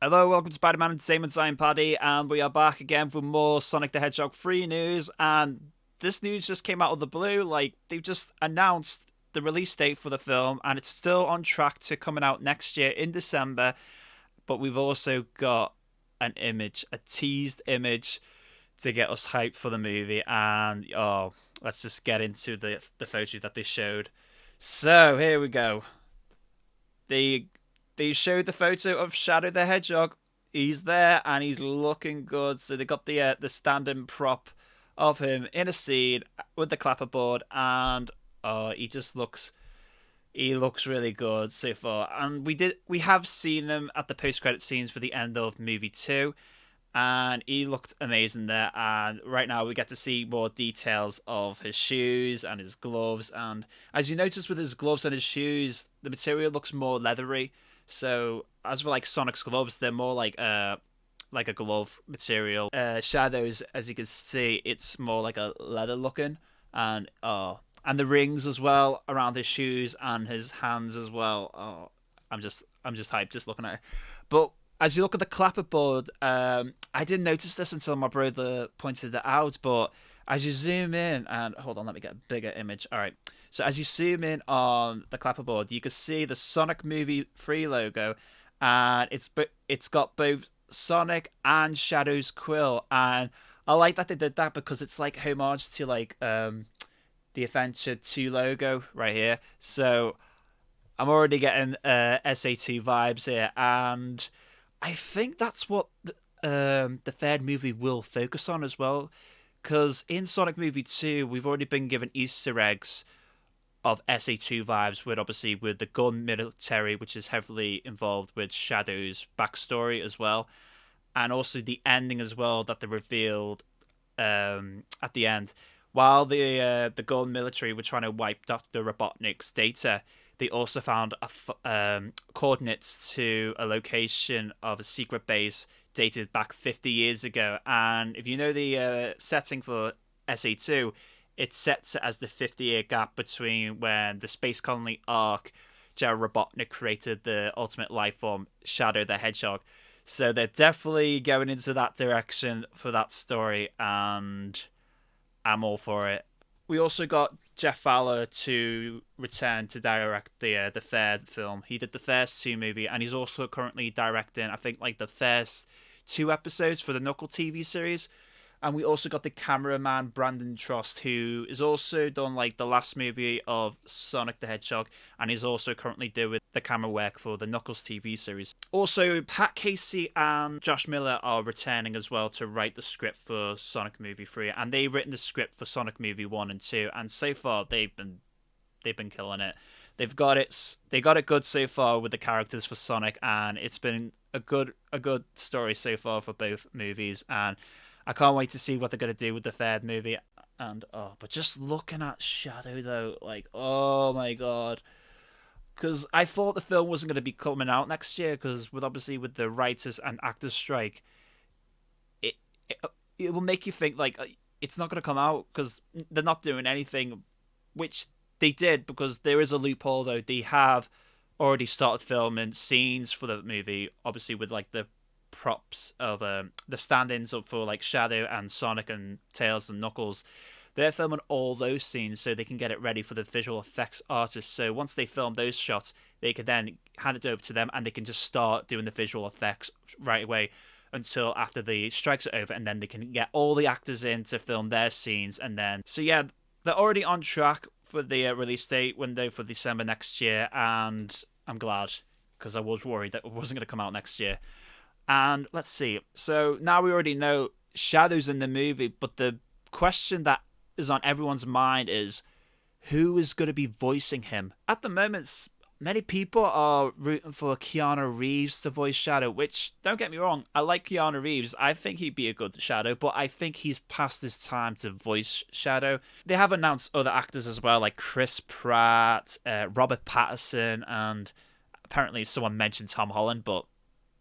Hello, welcome to Spider-Man Entertainment. I'm Paddy, and we are back again for more Sonic the Hedgehog 3 news. And this news just came out of the blue. Like, they've just announced the release date for the film, and it's still on track to coming out next year in December. But we've also got an image, a teased image, to get us hyped for the movie. And let's just get into the photo that they showed. So here we go. They they showed the photo of Shadow the Hedgehog. He's there and he's looking good. So they got the stand-in prop of him in a scene with the clapperboard, and he looks really good so far. And we have seen him at the post-credit scenes for the end of movie 2, and he looked amazing there. And right now we get to see more details of his shoes and his gloves. And as you notice with his gloves and his shoes, the material looks more leathery. So as for like Sonic's gloves, they're more like a glove material. Shadows, as you can see, it's more like a leather looking, and the rings as well around his shoes and his hands as well. I'm just hyped just looking at it. But as you look at the clapperboard, I didn't notice this until my brother pointed it out. But as you zoom in, and hold on, let me get a bigger image. All right. So as you zoom in on the clapperboard, you can see the Sonic Movie 3 logo, and it's got both Sonic and Shadow's quill, and I like that they did that because it's like homage to like the Adventure 2 logo right here. So I'm already getting SA2 vibes here, and I think that's what the third movie will focus on as well. Because in Sonic Movie 2, we've already been given Easter eggs of SA2 vibes, with obviously with the gun military, which is heavily involved with Shadow's backstory as well, and also the ending as well that they revealed at the end. While the gun military were trying to wipe Dr. Robotnik's data, they also found coordinates to a location of a secret base dated back 50 years ago. And if you know the setting for SA2, it sets it as the 50-year gap between when the space colony Ark, Jared Robotnik created the ultimate life form, Shadow the Hedgehog. So they're definitely going into that direction for that story, and I'm all for it. We also got Jeff Fowler to return to direct the third film. He did the first two movie, and he's also currently directing, I think, like the first two episodes for the Knuckle TV series. And we also got the cameraman Brandon Trost, who is also done like the last movie of Sonic the Hedgehog, and he's also currently doing the camera work for the Knuckles TV series. Also, Pat Casey and Josh Miller are returning as well to write the script for Sonic Movie 3, and they've written the script for Sonic Movie 1 and 2, and so far they've been killing it. They got it good so far with the characters for Sonic, and it's been a good story so far for both movies, and I can't wait to see what they're going to do with the third movie. And but just looking at Shadow though, like, oh my god, because I thought the film wasn't going to be coming out next year, because with the writers and actors strike, it it, it will make you think like it's not going to come out because they're not doing anything, which they did, because there is a loophole though. They have already started filming scenes for the movie, obviously with like the props of the stand-ins up for like Shadow and Sonic and Tails and Knuckles. They're filming all those scenes so they can get it ready for the visual effects artists. So once they film those shots, they can then hand it over to them, and they can just start doing the visual effects right away until after the strikes are over, and then they can get all the actors in to film their scenes. And then so yeah, they're already on track for the release date window for December next year, and I'm glad, because I was worried that it wasn't going to come out next year. And let's see. So now we already know Shadow's in the movie, but the question that is on everyone's mind is who is going to be voicing him? At the moment, many people are rooting for Keanu Reeves to voice Shadow, which, don't get me wrong, I like Keanu Reeves. I think he'd be a good Shadow, but I think he's past his time to voice Shadow. They have announced other actors as well, like Chris Pratt, Robert Pattinson, and apparently someone mentioned Tom Holland, but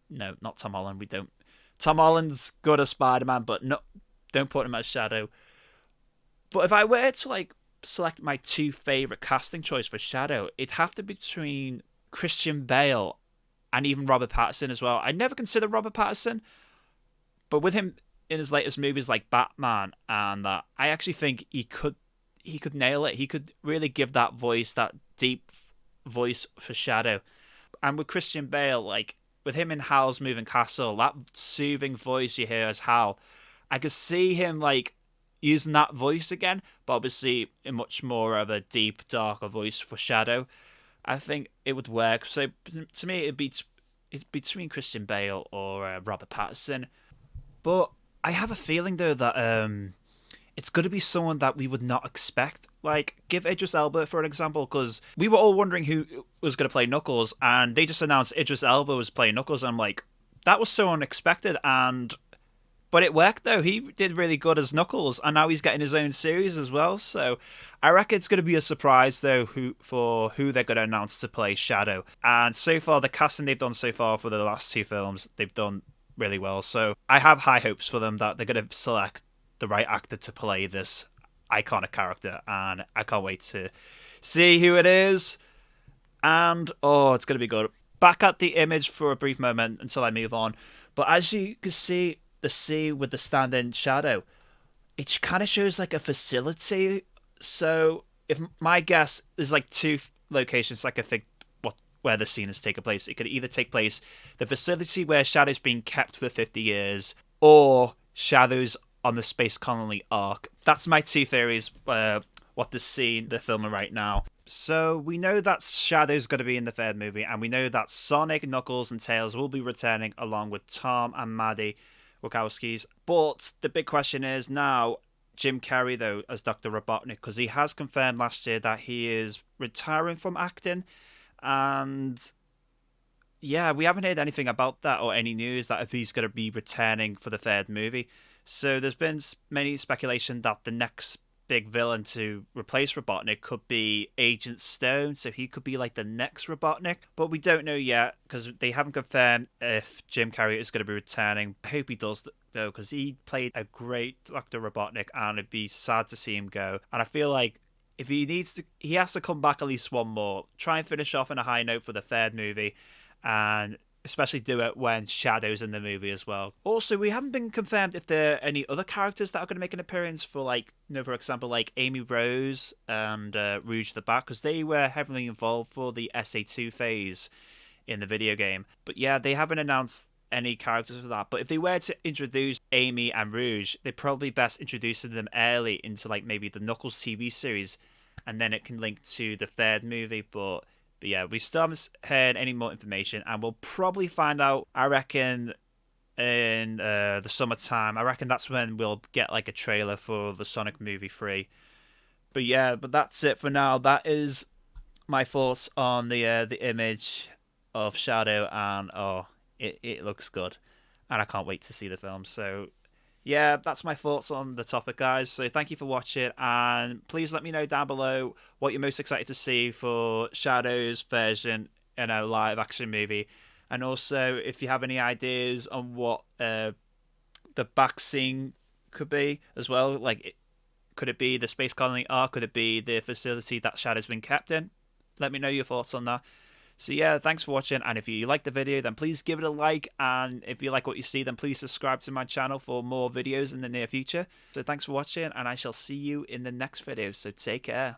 no, not Tom Holland. We don't. Tom Holland's good as Spider-Man, but no, don't put him as Shadow. But if I were to like select my two favorite casting choice for Shadow, it'd have to be between Christian Bale and even Robert Pattinson as well. I never considered Robert Pattinson, but with him in his latest movies like Batman and that, I actually think he could nail it. He could really give that voice, that deep voice for Shadow. And with Christian Bale, like with him in Howl's Moving Castle, that soothing voice you hear as Howl, I could see him like using that voice again, but obviously in much more of a deep, darker voice for Shadow. I think it would work. So to me, it's between Christian Bale or Robert Pattinson. But I have a feeling though that it's going to be someone that we would not expect. Like, give Idris Elba for an example, because we were all wondering who was going to play Knuckles, and they just announced Idris Elba was playing Knuckles, and I'm like, that was so unexpected, but it worked though. He did really good as Knuckles, and now he's getting his own series as well. So I reckon it's going to be a surprise though who they're going to announce to play Shadow. And so far, the casting they've done so far for the last two films, they've done really well. So I have high hopes for them that they're going to select the right actor to play this iconic character, and I can't wait to see who it is. And it's going to be good. Back at the image for a brief moment until I move on. But as you can see, the sea with the stand-in shadow, it kind of shows like a facility. So if my guess is like two locations, like I think where the scene is taking place, it could either take place the facility where Shadow's been kept for 50 years, or Shadow's on the Space Colony arc. That's my two theories. What the scene they're filming right now. So we know that Shadow's going to be in the third movie, and we know that Sonic, Knuckles, and Tails will be returning along with Tom and Maddie Wachowskis. But the big question is now Jim Carrey though as Dr. Robotnik, because he has confirmed last year that he is retiring from acting, and yeah, we haven't heard anything about that or any news that if he's going to be returning for the third movie. So there's been many speculation that the next big villain to replace Robotnik could be Agent Stone, so he could be like the next Robotnik, but we don't know yet because they haven't confirmed if Jim Carrey is going to be returning. I hope he does though, because he played a great Dr. Robotnik, and it'd be sad to see him go. And I feel like if he has to come back at least one more, try and finish off on a high note for the third movie, and especially do it when Shadow's in the movie as well. Also, we haven't been confirmed if there are any other characters that are going to make an appearance for, like, for example, like Amy Rose and Rouge the Bat, because they were heavily involved for the SA2 phase in the video game. But yeah, they haven't announced any characters for that. But if they were to introduce Amy and Rouge, they'd probably best introduce them early into, like, maybe the Knuckles TV series, and then it can link to the third movie. But yeah, we still haven't heard any more information, and we'll probably find out, I reckon, in the summertime. I reckon that's when we'll get like a trailer for the Sonic movie 3. But yeah, that's it for now. That is my thoughts on the image of Shadow, and it looks good, and I can't wait to see the film. So yeah, that's my thoughts on the topic, guys. So thank you for watching, and please let me know down below what you're most excited to see for Shadow's version in a live action movie, and also if you have any ideas on what the back scene could be as well. Like, could it be the Space Colony arc? Could it be the facility that Shadow's been kept in? Let me know your thoughts on that. So yeah, thanks for watching, and if you like the video, then please give it a like, and if you like what you see, then please subscribe to my channel for more videos in the near future. So thanks for watching, and I shall see you in the next video, so take care.